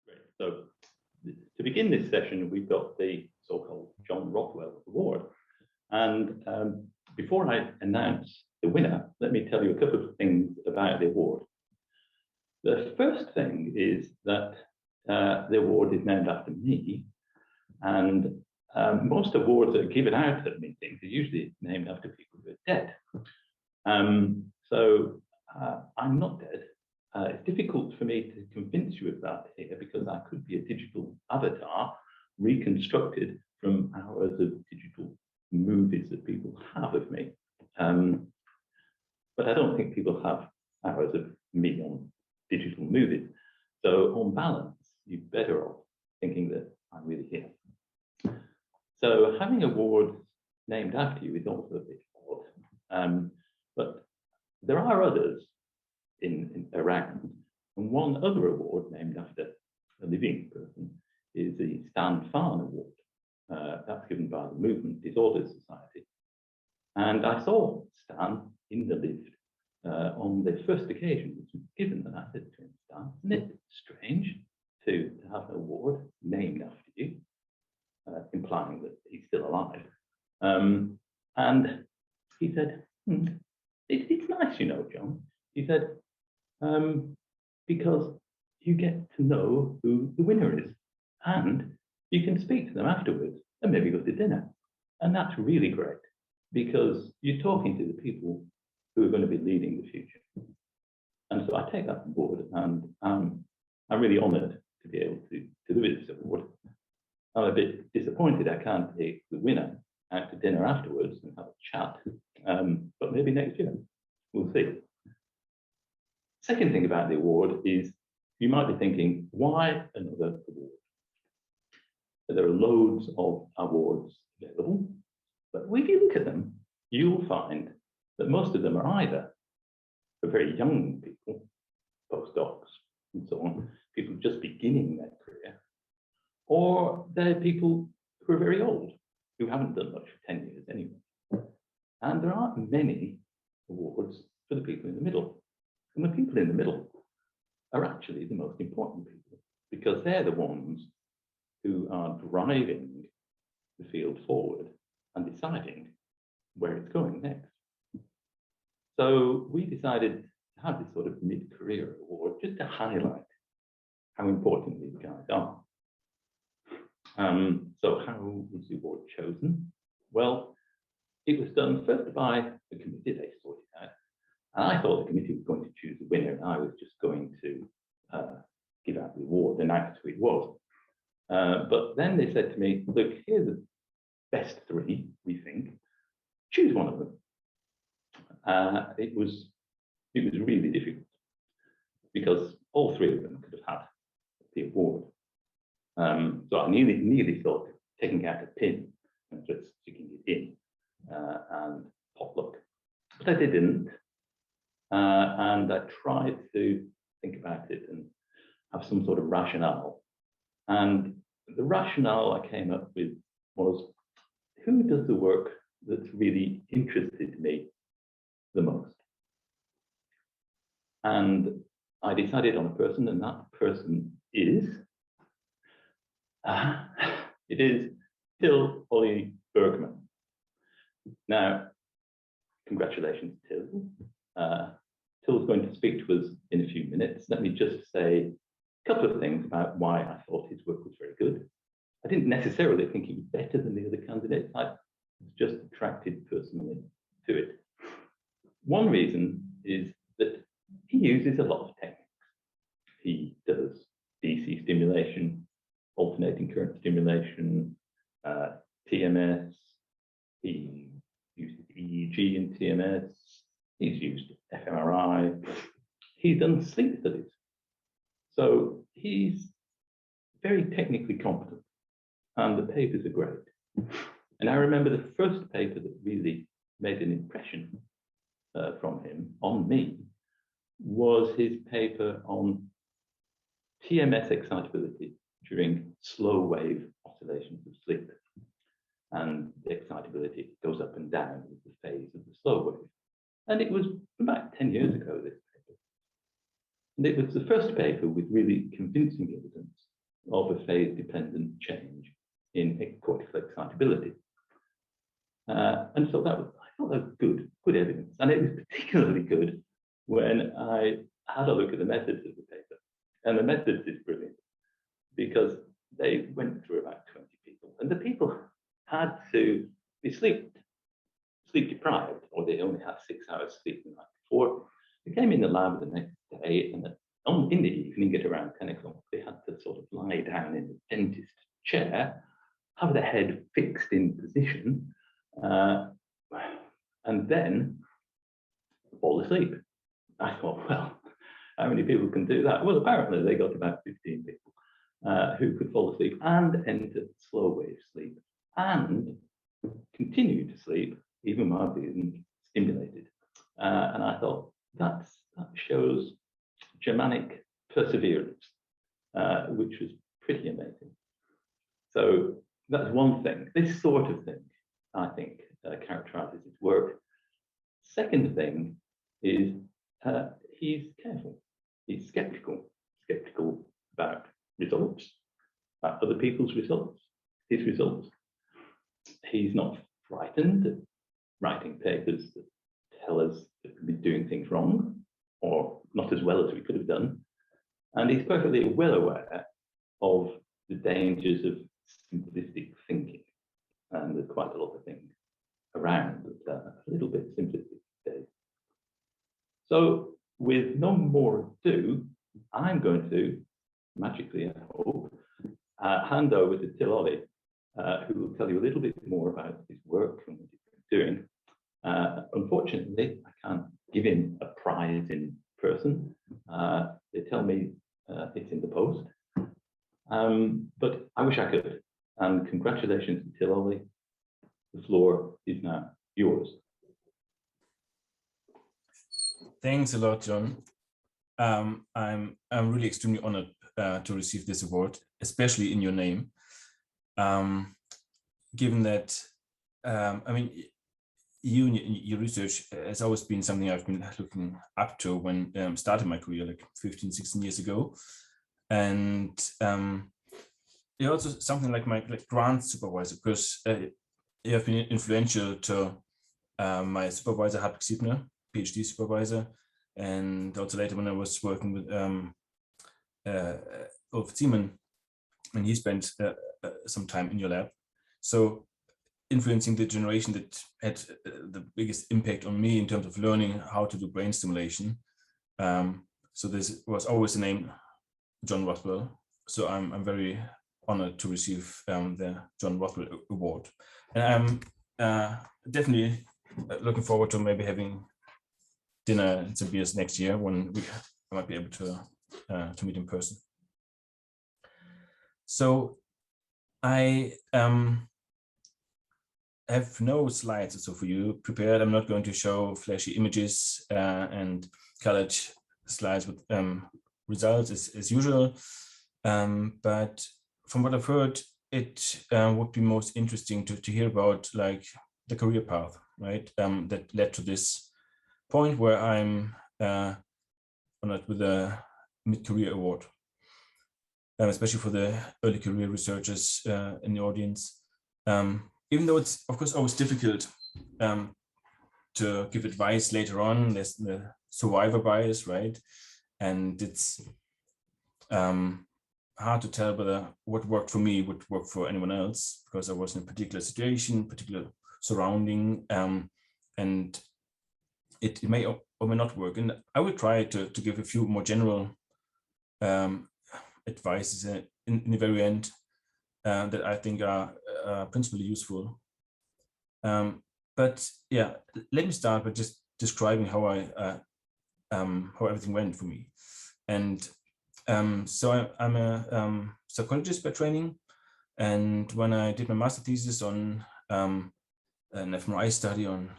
Great. So to begin this session, we've got the so-called John Rothwell Award. And before I announce the winner, let me tell you a couple of things about the award. The first thing is that the award is named after me, and most awards that are given out at meetings are usually named after people who are dead. So I'm not dead. It's difficult for me to convince you of that here because I could be a digital avatar reconstructed from hours of digital movies that people have of me. But I don't think people have hours of me on digital movies. So on balance, you're better off thinking that I'm really here. So having awards named after you is also a bit odd. But there are others around, and one other award named after a living person is the Stan Farn Award. That's given by the Movement Disorders Society. And I saw Stan in the lift on the first occasion which was given, and I said to him, Stan, isn't it strange to have an award named after you, implying that he's still alive? And he said, it's nice, you know, John. He said, because you get to know who the winner is, and you can speak to them afterwards and maybe go to dinner. And that's really great because you're talking to the people who are going to be leading the future. And so I take that on board, and I'm really honoured to be able to deliver this award. I'm a bit disappointed I can't take the winner out to dinner afterwards and have a chat, but maybe next year. We'll see. Second thing about the award is you might be thinking, why another award? There are loads of awards available, but if you look at them, you'll find that most of them are either for very young people, postdocs and so on, people just beginning their career, or they're people who are very old, who haven't done much for 10 years anyway. And there aren't many awards for the people in the middle. And the people in the middle are actually the most important people because they're the ones who are driving the field forward and deciding where it's going next. So we decided to have this sort of mid-career award just to highlight how important these guys are. So how was the award chosen? Well, it was done first by the committee. They sorted it out. And I thought the committee was going to choose the winner, and I was just going to give out the award, and that's who it was. But then they said to me, look, here's the best three, we think. Choose one of them. It was really difficult because all three of them could have had the award. So I nearly thought of taking out a pin and just sticking it in and potluck. But I didn't. And I tried to think about it and have some sort of rationale. And the rationale I came up with was, who does the work that's really interested me the most? And I decided on a person, and that person is, it is Til Ole Bergmann. Now, congratulations, Til. Til's going to speak to us in a few minutes. Let me just say a couple of things about why I thought his work was very good. I didn't necessarily think he was better than the other candidates. I was just attracted personally to it. One reason is that he uses a lot of techniques. He does DC stimulation, alternating current stimulation, TMS. He uses EEG and TMS. He's used fMRI. He's done sleep studies. So he's very technically competent, and the papers are great. And I remember the first paper that really made an impression from him on me was his paper on TMS excitability during slow wave oscillations of sleep. And the excitability goes up and down with the phase of the slow wave. And it was about 10 years ago, this paper. And it was the first paper with really convincing evidence of a phase-dependent change in cortical excitability. And so I thought that was good evidence. And it was particularly good when I had a look at the methods of the paper. And the methods is brilliant because they went through about 20 people. And the people had to be sleep deprived, or they only had 6 hours sleep the night before. They came in the lab the next day, and in the evening at around 10 o'clock, they had to sort of lie down in the dentist chair, have their head fixed in position, and then fall asleep. I thought, well, how many people can do that? Well, apparently they got about 15 people who could fall asleep and enter slow wave sleep and continue to sleep even while being stimulated. And I thought that shows Germanic perseverance, which was pretty amazing. So that's one thing. This sort of thing, I think, characterizes his work. Second thing is he's careful. He's skeptical about results, about other people's results, his results. He's not frightened of writing papers that tell us that we've been doing things wrong or not as well as we could have done. And he's perfectly well aware of the dangers of simplistic thinking. And there's quite a lot of things around that are a little bit simplistic today. So with no more ado, I'm going to, magically I hope, hand over to Til Ole, who will tell you a little bit more about his work and what he's been doing. Unfortunately, I can't give him a prize in person. They tell me it's in the post. But I wish I could. And congratulations to Til Ole. The floor is now yours. Thanks a lot, John. I'm really extremely honored to receive this award, especially in your name. Given that, I mean, your research has always been something I've been looking up to when started my career like 15, 16 years ago. And you're also something like my grant supervisor, because you have been influential to my supervisor, Hartwig Siebner, PhD supervisor, and also later when I was working with Ulf Ziemann, and he spent some time in your lab. So influencing the generation that had the biggest impact on me in terms of learning how to do brain stimulation. So this was always the name John Rothwell. So I'm very honored to receive the John Rothwell Award. And I'm definitely looking forward to maybe having dinner and some beers next year when I might be able to meet in person. So I have no slides or so for you prepared. I'm not going to show flashy images and colored slides with results as usual. But from what I've heard, it would be most interesting to hear about like the career path, right? That led to this point where I'm honored with a mid-career award, especially for the early career researchers in the audience. Even though it's of course always difficult to give advice later on, there's the survivor bias, right? And it's hard to tell whether what worked for me would work for anyone else, because I was in a particular situation, particular surrounding, and it may or may not work. And I will try to give a few more general advices in the very end that I think are principally useful. But yeah, let me start by just describing how how everything went for me. And so I'm a psychologist by training, and when I did my master thesis on an fMRI study on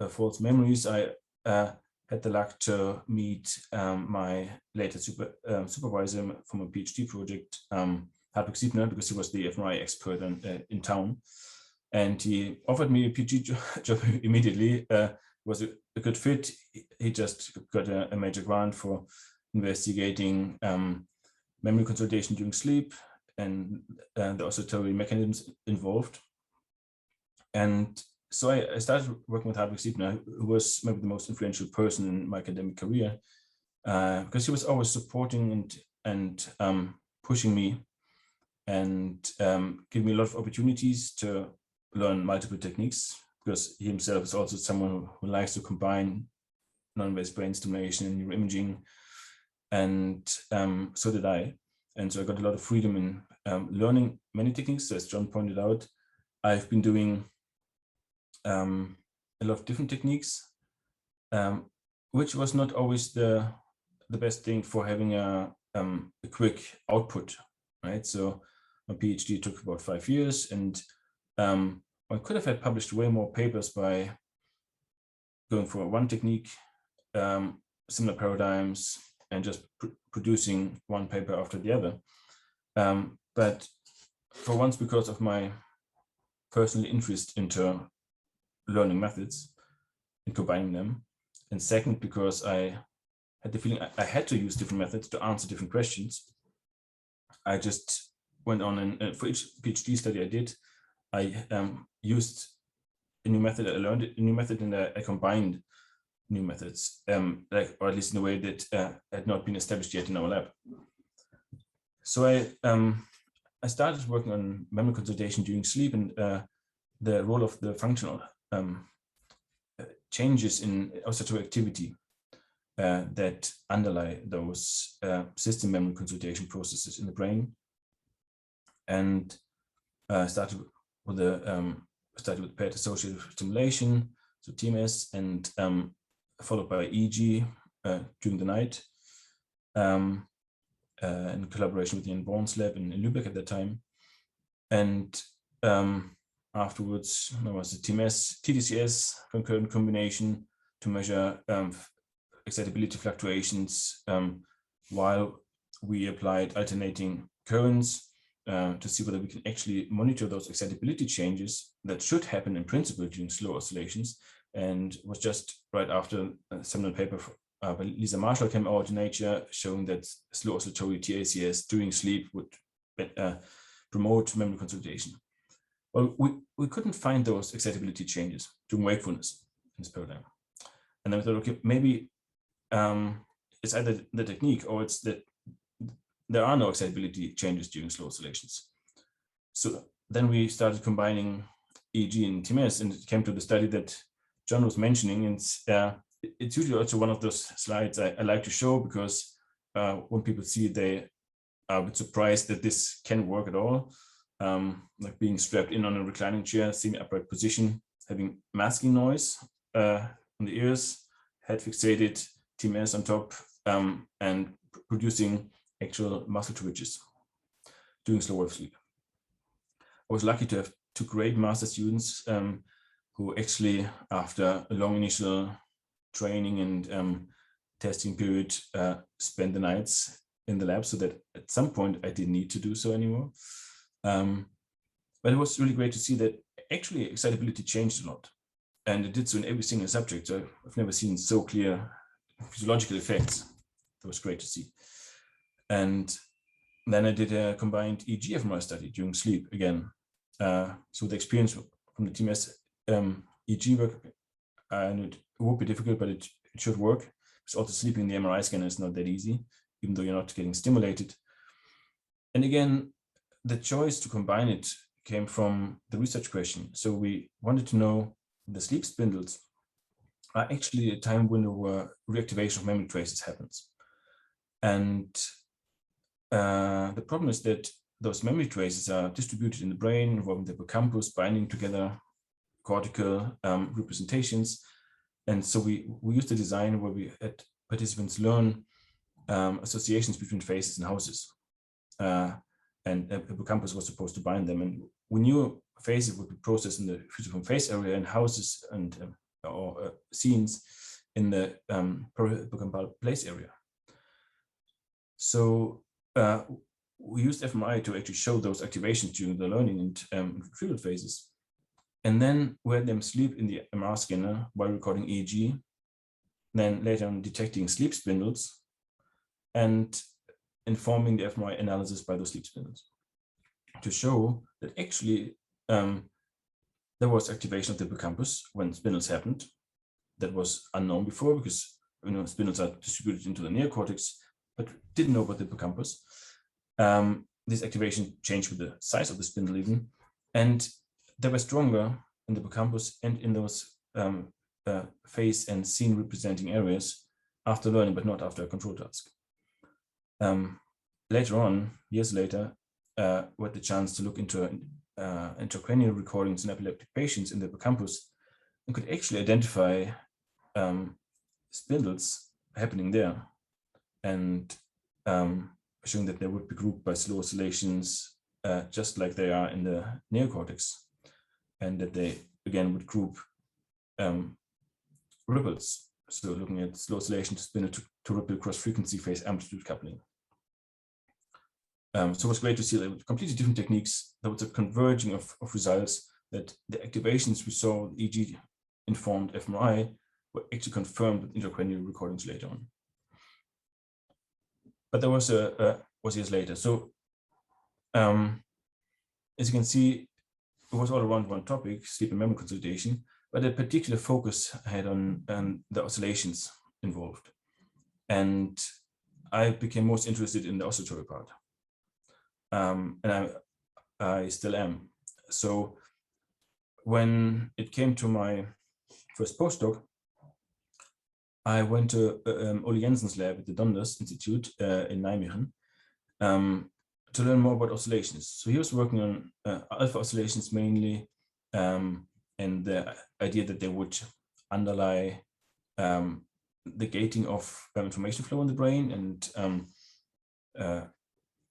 false memories, I had the luck to meet my later supervisor from a PhD project, Hartwig Siebner, because he was the fMRI expert in town. And he offered me a PhD job immediately. Was a good fit. He just got a major grant for investigating memory consolidation during sleep the oscillatory mechanisms involved. And so I started working with Hartwig Siebner, who was maybe the most influential person in my academic career, because he was always supporting and pushing me and giving me a lot of opportunities to learn multiple techniques, because he himself is also someone who likes to combine non-invasive brain stimulation and neuroimaging, and so did I. And so I got a lot of freedom in learning many techniques. So as John pointed out, I've been doing a lot of different techniques, which was not always the best thing for having a quick output, right? So my PhD took about 5 years, and I could have had published way more papers by going for one technique, similar paradigms, and just producing one paper after the other. But for once, because of my personal interest into learning methods and combining them, and second, because I had the feeling I had to use different methods to answer different questions, I just went on, and for each PhD study I did, I used a new method. I learned a new method, and I combined new methods, or at least in a way that had not been established yet in our lab. So I started working on memory consolidation during sleep, and the role of the functional changes in oscillatory activity that underlie those system memory consolidation processes in the brain, and started with paired associative stimulation, so TMS, and followed by EEG during the night, in collaboration with Jan Born's lab in Lübeck at that time. And afterwards, there was the TMS, TDCS concurrent combination to measure excitability fluctuations while we applied alternating currents to see whether we can actually monitor those excitability changes that should happen in principle during slow oscillations. And was just right after a seminal paper by Lisa Marshall came out in Nature, showing that slow oscillatory TACS during sleep would promote memory consolidation. Well, we couldn't find those excitability changes during wakefulness in this paradigm. And then we thought, okay, maybe it's either the technique or it's that there are no excitability changes during slow oscillations. So then we started combining EEG and TMS, and it came to the study that John was mentioning. And it's usually also one of those slides I like to show, because when people see it, they are a bit surprised that this can work at all. Like being strapped in on a reclining chair, semi-upright position, having masking noise on the ears, head fixated, TMS on top, and producing actual muscle twitches during slow wave sleep. I was lucky to have 2 great master students who actually, after a long initial training and testing period, spent the nights in the lab, so that at some point I didn't need to do so anymore. But it was really great to see that actually excitability changed a lot, and it did so in every single subject. So I've never seen so clear physiological effects. That was great to see. And then I did a combined EEG fMRI study during sleep again. So the experience from the TMS EEG work, and it would be difficult, but it should work. Because also sleeping in the MRI scanner is not that easy, even though you're not getting stimulated. And again, the choice to combine it came from the research question. So we wanted to know the sleep spindles are actually a time window where reactivation of memory traces happens. And the problem is that those memory traces are distributed in the brain, involving the hippocampus, binding together cortical representations. And so we used a design where we had participants learn associations between faces and houses. And the hippocampus was supposed to bind them. And we knew faces would be processed in the fusiform face area, and houses and or scenes in the hippocampal place area. So we used fMRI to actually show those activations during the learning and retrieval phases. And then we had them sleep in the MR scanner while recording EEG, then later on detecting sleep spindles and informing the fMRI analysis by those sleep spindles. to show that actually there was activation of the hippocampus when spindles happened. That was unknown before because spindles are distributed into the neocortex, but didn't know about the hippocampus. This activation changed with the size of the spindle even, and they were stronger in the hippocampus and in those face and scene representing areas after learning, but not after a control task. Later on, years later, we had the chance to look into intracranial recordings in epileptic patients in the hippocampus and could actually identify spindles happening there, and showing that they would be grouped by slow oscillations, just like they are in the neocortex, and that they again would group ripples. So looking at slow oscillation to spindle to ripple cross frequency phase amplitude coupling. So it was great to see that with completely different techniques, there was a converging of results, that the activations we saw with EEG informed fMRI were actually confirmed with intracranial recordings later on. But there was years later. So as you can see, it was all around one topic, sleep and memory consolidation, but a particular focus I had on the oscillations involved. And I became most interested in the oscillatory part. And I still am. So when it came to my first postdoc, I went to Ole Jensen's lab at the Donders Institute in Nijmegen to learn more about oscillations. So he was working on alpha oscillations mainly, and the idea that they would underlie the gating of information flow in the brain, and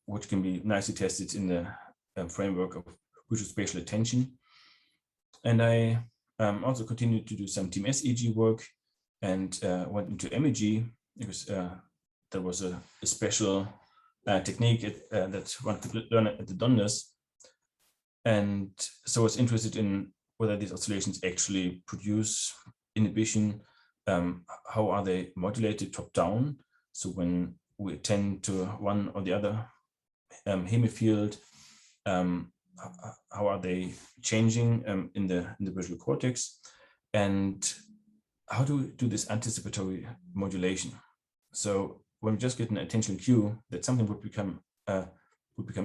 which can be nicely tested in the framework of visual spatial attention. And I also continued to do some TMS EEG work, and went into MEG because there was a special technique that one could learn at the Donders. And so I was interested in whether these oscillations actually produce inhibition. How are they modulated top-down? So when we attend to one or the other hemifield, how are they changing in the visual cortex? And how do we do this anticipatory modulation? So when we just get an attention cue that something would become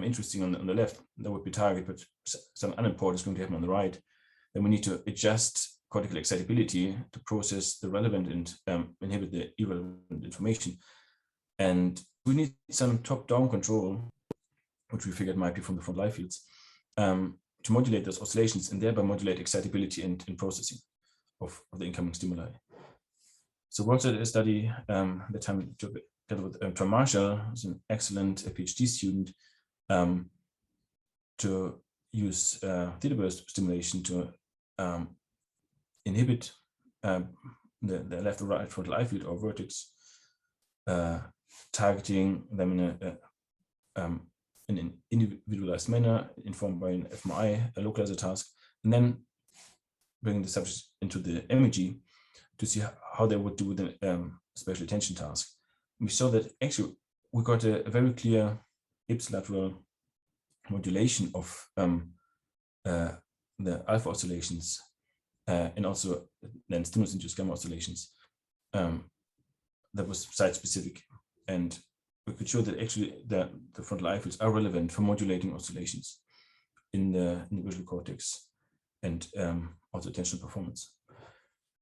interesting on the left, that would be target, but some unimportant is going to happen on the right, then we need to adjust cortical excitability to process the relevant and inhibit the irrelevant information. And we need some top-down control, which we figured might be from the frontal eye fields, to modulate those oscillations and thereby modulate excitability and processing of the incoming stimuli. So we also did a study that time together with Tom Marshall, who's an excellent PhD student, to use theta burst stimulation to inhibit the left or right frontal eye field or vertex, targeting them in an individualized manner informed by an fMRI, a localizer task, and then bringing the subject into the MEG to see how they would do with a special attention task. And we saw that actually we got a very clear ipsilateral modulation of the alpha oscillations and also then stimulus-induced gamma oscillations that was site-specific. And we could show that actually the frontal eye fields are relevant for modulating oscillations in the visual cortex and also attentional performance.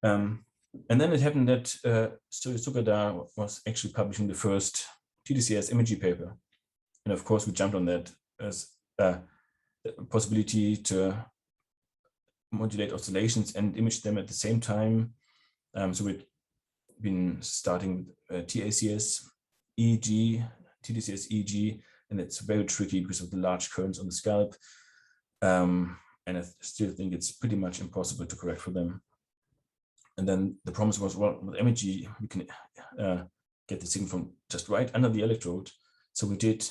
And then it happened that Suri Sukada was actually publishing the first TDCS MEG paper. And of course, we jumped on that as a possibility to modulate oscillations and image them at the same time. So we've been starting with TACS, EEG, TDCS EEG, and it's very tricky because of the large currents on the scalp. And I still think it's pretty much impossible to correct for them. And then the promise was, well, with MEG, we can get the signal from just right under the electrode. So we did,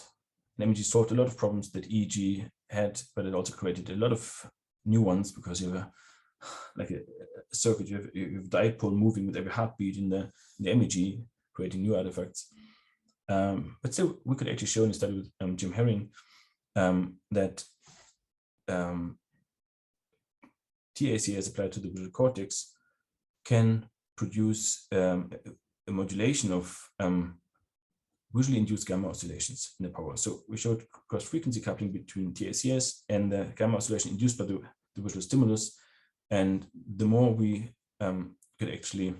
and MEG solved a lot of problems that EEG had, but it also created a lot of new ones because you have like a circuit, you have dipole moving with every heartbeat in the MEG, creating new artifacts. But still, we could actually show in a study with Jim Herring that TACS applied to the visual cortex can produce a modulation of visually induced gamma oscillations in the power. So we showed cross-frequency coupling between TACS and the gamma oscillation induced by the visual stimulus. And the more we could actually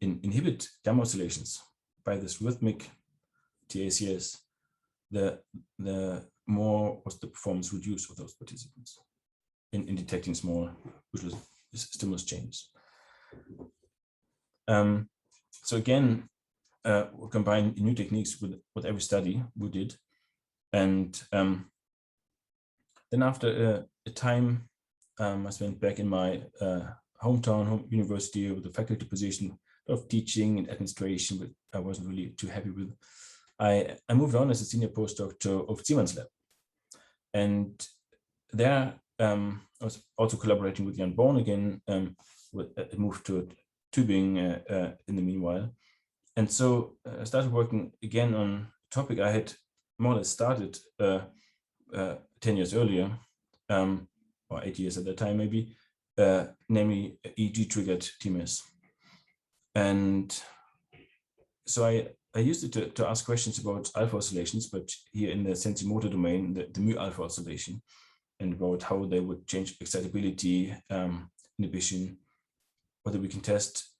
inhibit gamma oscillations by this rhythmic TACS, the more was the performance reduced of those participants in detecting small visual stimulus changes. So again, we combine new techniques with every study we did. And then after a time, I spent back in my home university with a faculty position of teaching and administration, but I wasn't really too happy with. I moved on as a senior postdoc to Siemens lab. And there I was also collaborating with Jan Born again, I moved to Tübingen in the meanwhile. And so I started working again on a topic I had more or less started 10 years earlier, or 8 years at that time maybe, namely EEG triggered TMS. And so I used it to ask questions about alpha oscillations, but here in the sensimotor domain, the mu alpha oscillation, and about how they would change excitability, inhibition, whether we can test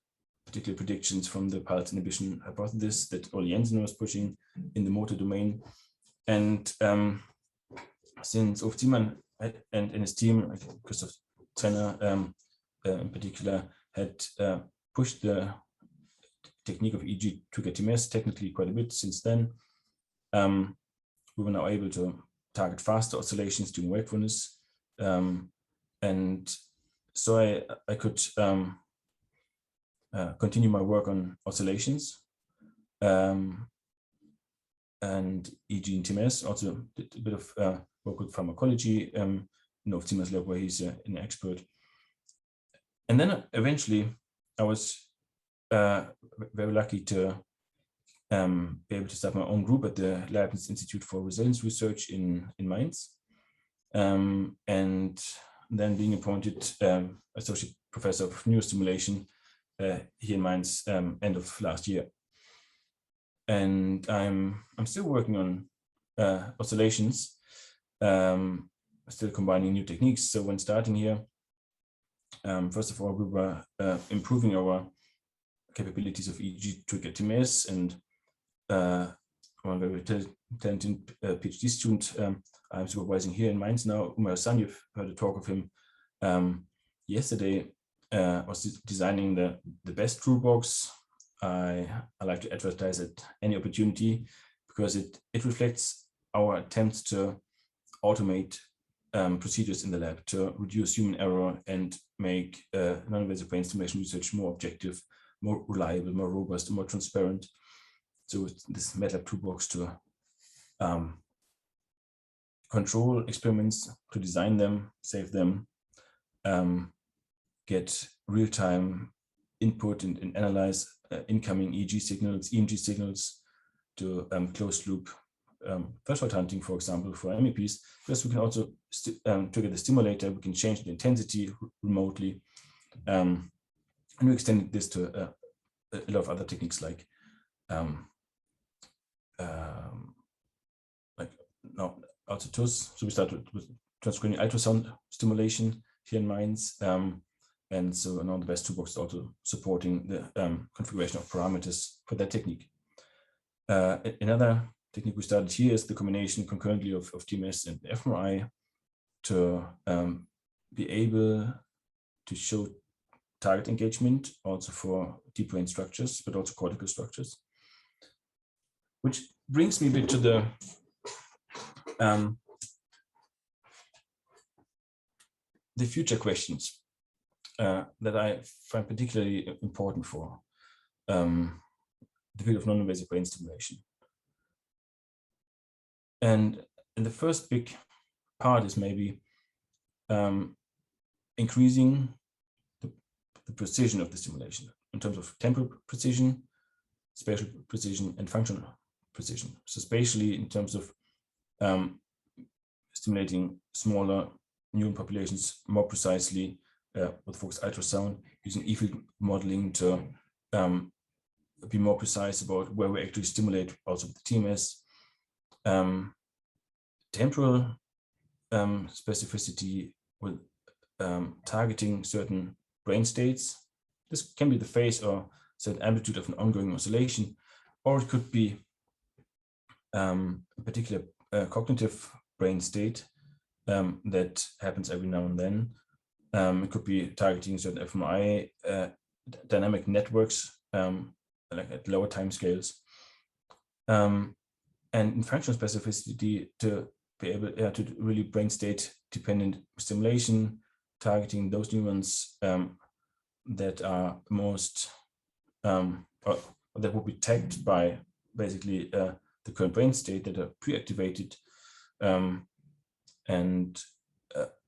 particular predictions from the pulse inhibition hypothesis that Ole Jensen was pushing in the motor domain. And since Ulf Ziemann and his team, Christoph Trenner in particular, had pushed the technique of EEG triggered TMS technically quite a bit since then, we were now able to target faster oscillations during wakefulness. And so I could continue my work on oscillations and EEG and TMS. Also did a bit of work with pharmacology in Siemens lab, where he's an expert. And then eventually I was very lucky to be able to start my own group at the Leibniz Institute for Resilience Research in Mainz, and then being appointed associate professor of neurostimulation here in Mainz end of last year. And I'm still working on oscillations, still combining new techniques. So when starting here, first of all, we were improving our capabilities of EEG triggered TMS, and one very talented PhD student I'm supervising here in Mainz now, Umar Hassan, you've heard a talk of him yesterday, was designing the best toolbox. I like to advertise at any opportunity because it reflects our attempts to automate procedures in the lab to reduce human error and make non-invasive brain stimulation research more objective, more reliable, more robust, more transparent. So with this MATLAB toolbox to control experiments, to design them, save them, get real-time input and analyze incoming EEG signals, EMG signals, to closed loop threshold hunting, for example, for MEPs. Plus we can also trigger the stimulator, we can change the intensity remotely. And we extended this to a lot of other techniques like also TUS. So we started with transcranial ultrasound stimulation here in Mainz. And so now the best toolbox is also supporting the configuration of parameters for that technique. Another technique we started here is the combination concurrently of TMS and fMRI to be able to show target engagement also for deep brain structures, but also cortical structures. Which brings me a bit to the future questions that I find particularly important for the field of non-invasive brain stimulation. And the first big part is maybe increasing the precision of the stimulation in terms of temporal precision, spatial precision, and functional precision. So spatially in terms of stimulating smaller neuron populations more precisely with focused ultrasound, using E-field modeling to be more precise about where we actually stimulate also the TMS. Temporal specificity with targeting certain brain states. This can be the phase or certain amplitude of an ongoing oscillation, or it could be a particular cognitive brain state that happens every now and then. It could be targeting certain fMRI dynamic networks, like at lower time scales. And in functional specificity, to be able to really brain state dependent stimulation, targeting those neurons that are most, or that would be tagged by basically the current brain state, that are pre-activated. And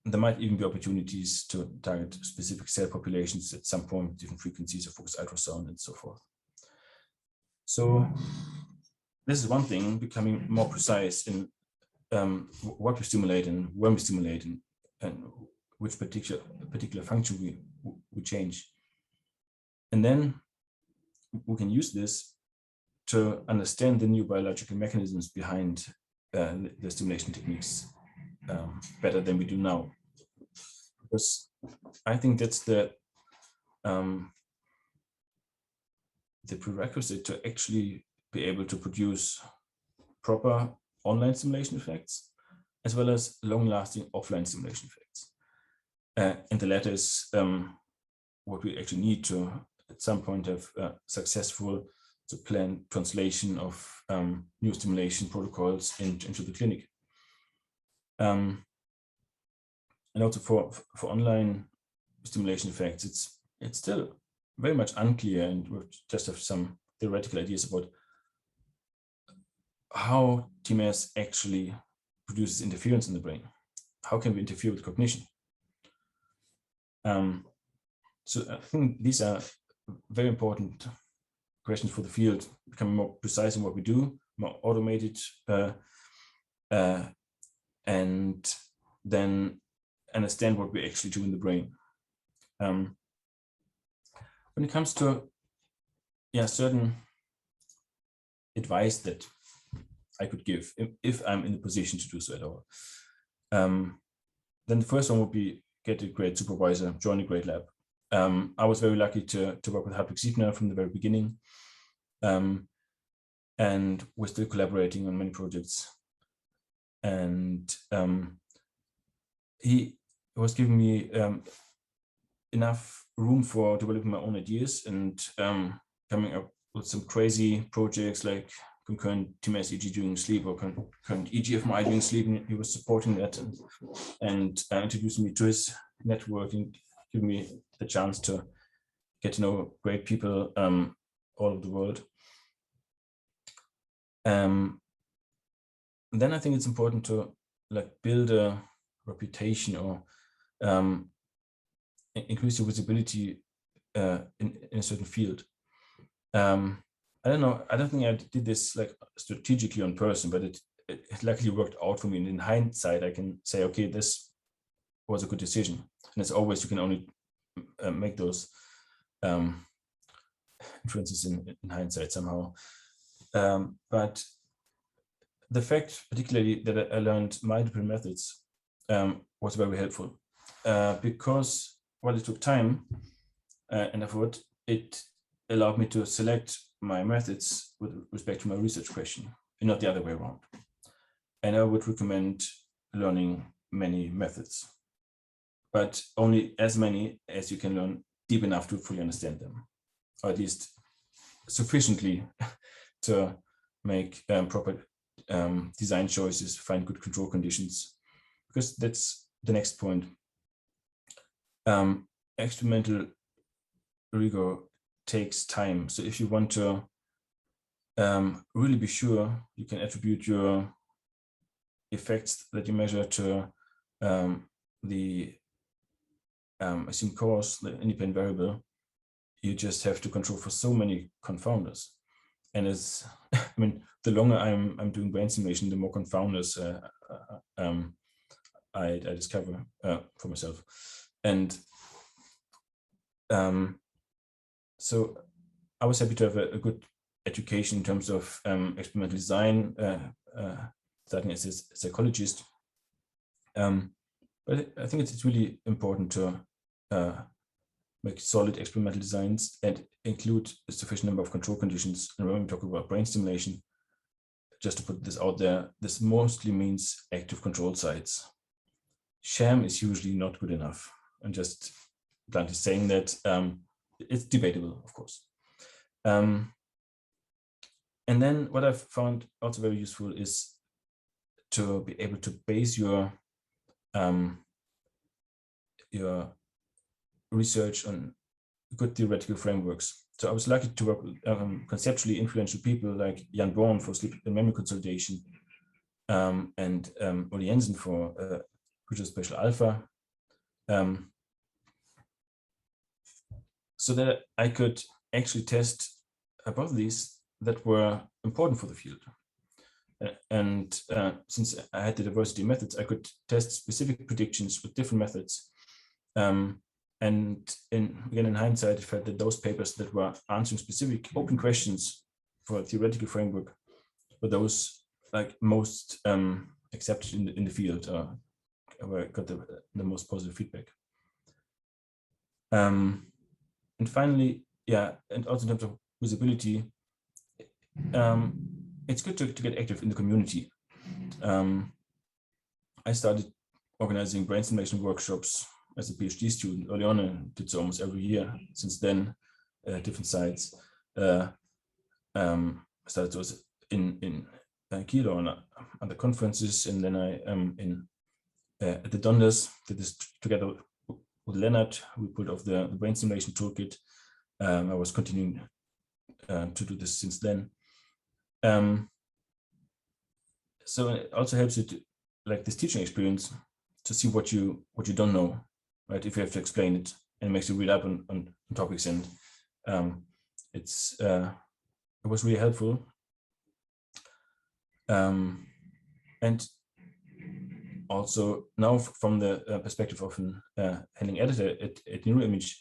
there might even be opportunities to target specific cell populations at some point, different frequencies of focused ultrasound and so forth. So this is one thing, becoming more precise in what we stimulate and when we stimulate, and which particular function we change. And then we can use this to understand the new biological mechanisms behind the stimulation techniques better than we do now. Because I think that's the prerequisite to actually be able to produce proper online stimulation effects, as well as long-lasting offline stimulation effects. And the latter is what we actually need to, at some point, have successful planned translation of new stimulation protocols into the clinic. And also for online stimulation effects, it's still very much unclear, and we just have some theoretical ideas about how TMS actually produces interference in the brain. How can we interfere with cognition? So I think these are very important questions for the field, becoming more precise in what we do, more automated, and then understand what we actually do in the brain. When it comes to certain advice that I could give, if I'm in a position to do so at all, then the first one would be get a great supervisor, join a great lab. I was very lucky to work with Hartwig Siebner from the very beginning, and we're still collaborating on many projects. And he was giving me enough room for developing my own ideas and coming up with some crazy projects like concurrent TMS EEG during sleep, or concurrent EEG fMRI during sleep. And he was supporting that and introducing me to his network and giving me the chance to get to know great people all over the world. Then I think it's important to build a reputation, or increase your visibility in a certain field. I don't know. I don't think I did this strategically on purpose, but it luckily worked out for me. And in hindsight, I can say, okay, this was a good decision. And as always, you can only make those inferences in hindsight somehow. But the fact, particularly, that I learned multiple methods was very helpful, because while it took time and effort, it allowed me to select my methods with respect to my research question, and not the other way around. And I would recommend learning many methods, but only as many as you can learn deep enough to fully understand them, or at least sufficiently to make proper design choices, find good control conditions, because that's the next point. Experimental rigor takes time. So if you want to really be sure you can attribute your effects that you measure to the assumed cause, the independent variable, you just have to control for so many confounders. And as the longer I'm doing brain stimulation, the more confounders I discover for myself. And so I was happy to have a good education in terms of experimental design, starting as a psychologist. But I think it's really important to make solid experimental designs and include a sufficient number of control conditions. And when we talk about brain stimulation, just to put this out there, this mostly means active control sites. Sham is usually not good enough. And just bluntly saying that, it's debatable, of course. And then what I've found also very useful is to be able to base your research on good theoretical frameworks. So I was lucky to work with conceptually influential people like Jan Born for sleep and memory consolidation, and Ole Jensen for visual spatial alpha, so that I could actually test hypotheses that were important for the field. And since I had the diversity of methods, I could test specific predictions with different methods. And again, in hindsight, I felt that those papers that were answering specific open questions for a theoretical framework were those like most accepted in the field, where I got the most positive feedback. And finally, yeah, and also in terms of visibility, it's good to get active in the community. I started organizing brain stimulation workshops as a PhD student early on, and did so almost every year since then, different sites. I started those in Kiel on other conferences, and then I at the Donders did this together with Leonard. We pulled off the brain stimulation toolkit. I was continuing to do this since then. So it also helps you to, like this teaching experience, to see what you don't know, right? If you have to explain it, and it makes you read up on topics, and it was really helpful. And also now from the perspective of an handling editor at Neuroimage,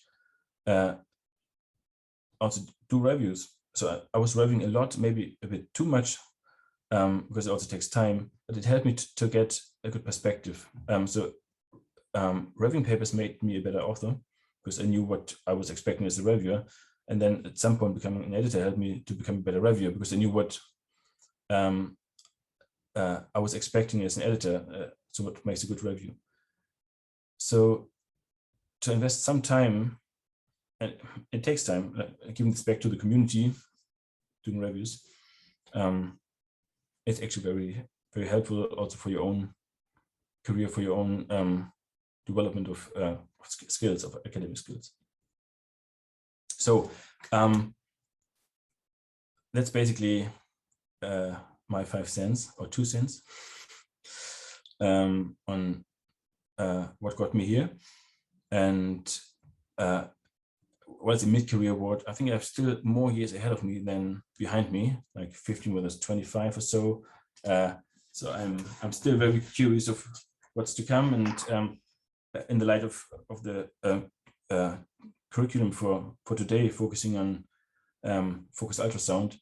also do reviews. So I was reviewing a lot, maybe a bit too much, because it also takes time, but it helped me to get a good perspective. Reviewing papers made me a better author, because I knew what I was expecting as a reviewer. And then at some point becoming an editor helped me to become a better reviewer, because I knew what I was expecting as an editor, so what makes a good review. So to invest some time, and it takes time, giving this back to the community, doing reviews, it's actually very, very helpful also for your own career, for your own development of skills, of academic skills. So that's basically my 5 cents or 2 cents on what got me here. And well, it's a mid-career award. I think I have still more years ahead of me than behind me, like 15, whether it's 25 or so. So I'm still very curious of what's to come. And in the light of the curriculum for today, focusing on focused ultrasound,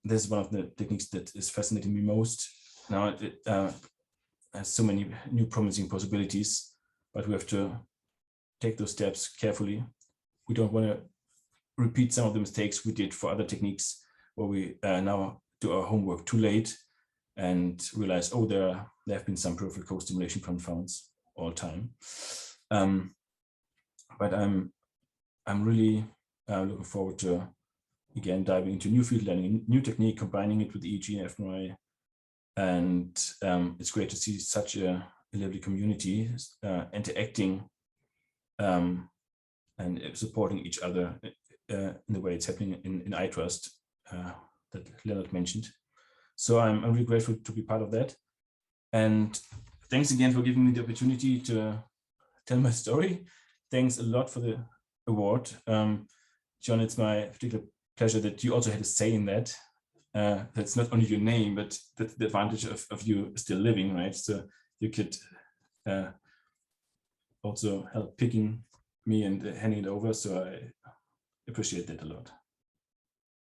this is one of the techniques that is fascinating me most. Now it has so many new promising possibilities, but we have to take those steps carefully. We don't want to repeat some of the mistakes we did for other techniques, where we now do our homework too late and realize, oh, there have been some peripheral co-stimulation confounds all the time. But I'm really looking forward to, again, diving into new field learning, new technique, combining it with EEG and fMRI. And it's great to see such a lovely community interacting and supporting each other in the way it's happening in iTrust that Leonard mentioned. So I'm really grateful to be part of that. And thanks again for giving me the opportunity to tell my story. Thanks a lot for the award. John, it's my particular pleasure that you also had a say in that. That's not only your name, but that's the advantage of you still living, right? So you could also helped picking me and handing it over. So I appreciate that a lot.